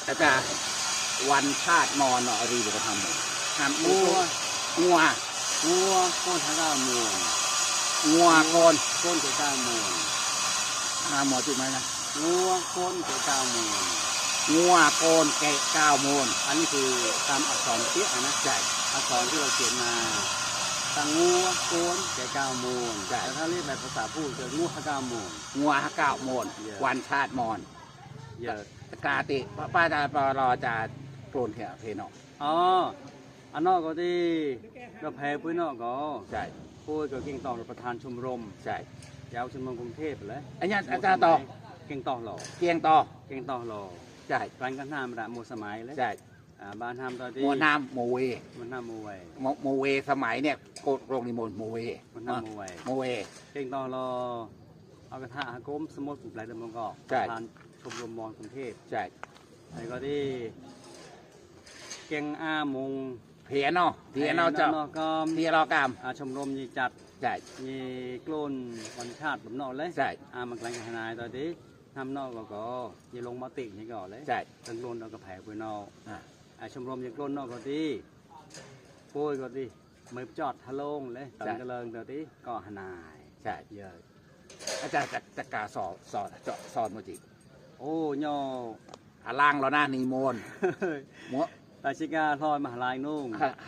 อาจารย์วันชาติมอนเนาะรีบุกธรรมห้ามงัวโกนทางก้าวมวนงัวโกนเจ้าก้าวมวนหมอจุดไหมนะงัวโกนเจ้าก้าวมวนงัวโกนแกะก้าวมูลอันนี้คือตามอักษรเตี้ยนะใช่อักษรที่เราเขียนมาตั้งงัวโกนแกะก้าวมูลแต่ถ้าเรียกแบบภาษาพูดจะงัวก้าวมูลงัวก้าวมูลวันชาติมอนเยอะกาติป้าจะรอจะโกนเถอะเพนออ๋ออันนอกก็ที่เราแพ้พื้นนอกก็ใช่พูดกับเก่งต่อประธานชมรมใช่ยาวชมรมกรุงเทพเลยอันนี้อาจารย์ต่อเก่งต่อหล่อเกียงต่อหล่อใช่ร้านกันน้ำระโมสมัยเลยใช่บ้านทำตอนที่มัวน้ำโมเวมันน้ำโมเวโมเวสมัยเนี่ยโกโรงนิมนต์โมเวมันน้ำโมเวเก่งต่อหล่อเอากระทะก้มสมุดปลุกไหลเดิมก็ประธานชมรมมอนกรุงเทพใช่ไอ้ก็ที่เก่งมงเพียนอเพียนอเจ้าเพียรอกรรมชมรมยีจัดใช่มีกล้นวันชาติแบบนอกเลยใช่มันกลางกันนายตอนที่ทำนอกก็ยีลงมาติอย่างนี้ก่อนเลยใช่ตั้งกล้นเราก็แผ่ไปนอกชมรมยีกล้นนอกก็ที่ปุ้ยก็ที่มือจอดทะลงเลยตั้งกระเลิงตอนที่ก็หนายใช่เยอะอาจารย์จะกาสอนโมจิโอ้ย่อล่างเราหน้านีโมนมัวแต่ชิกาทอยมหาลัยนุ่ง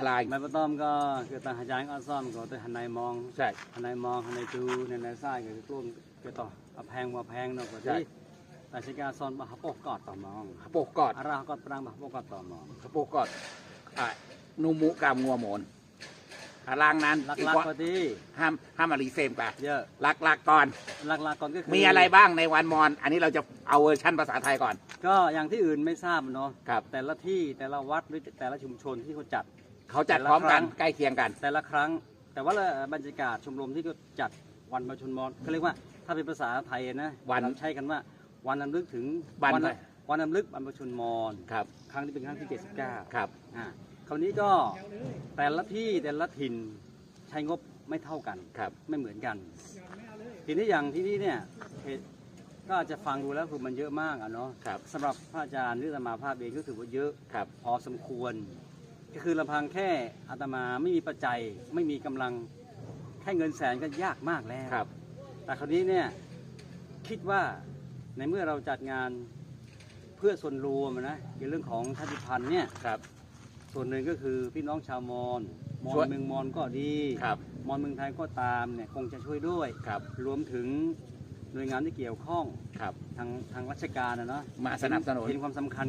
ลายไม่ประต้อมก็คือต่างหายก็ซ่อมก็ตัวหันในมองใช่หันในมองหันในจูในไส้ก็คือกลุ่มก็ต่อแพงว่าแพงเนาะก็ที่แต่ชิกาซ่อนมาฮับโปกอดต่อมองฮับโปกอดอาราก็ปรางมาฮับโปกอดต่อมองฮับโปกอดนูมุกามงัวหมนล่างนั้นลักก็ที่ห้ามอารีเซมกันเยอะลักก่อนก่อนก็คือมีอะไรบ้างในวันมอนอันนี้เราจะเอาเวอร์ชันภาษาไทยก่อนก็อย่างที่อื่นไม่ทราบเนาะครับแต่ละที่แต่ละวัดหรือแต่ละชุมชนที่เขาจัดพร้อมกันใกล้เคียงกันแต่ละครั้งแต่ว่าบรรยากาศชมรมที่เขาจัดวันประชุมมอนเขาเรียกว่าถ้าเป็นภาษาไทยนะวันใช้กันว่าวันรำลึกถึงวันรำลึกบรรพชนมอนครับครั้งที่เป็นครั้งที่79ครับคราวนี้ก็แต่ละที่แต่ละถิ่นใช้งบไม่เท่ากันไม่เหมือนกันทีนี้อย่างที่นี่เนี่ยก็อาจจะฟังดูแล้วคือมันเยอะมากเนาะสำหรับพระอาจารย์หรืออาตมาภาพเองก็ถือว่าเยอะพอสมควรก็คือลำพังแค่อาตมาไม่มีปัจจัยไม่มีกำลังแค่เงินแสนก็ยากมากแล้วแต่คราวนี้เนี่ยคิดว่าในเมื่อเราจัดงานเพื่อส่วนรวมนะในเรื่องของชาติพันธุ์เนี่ยส่วนหนึ่งก็คือพี่น้องชาวมอญเมืองมอญก็ดีมอญเมืองไทยก็ตามเนี่ยคงจะช่วยด้วยรวมถึงหน่วยงานที่เกี่ยวข้องทางราชการนะเนาะมาสนับสนุนเห็นความสำคัญ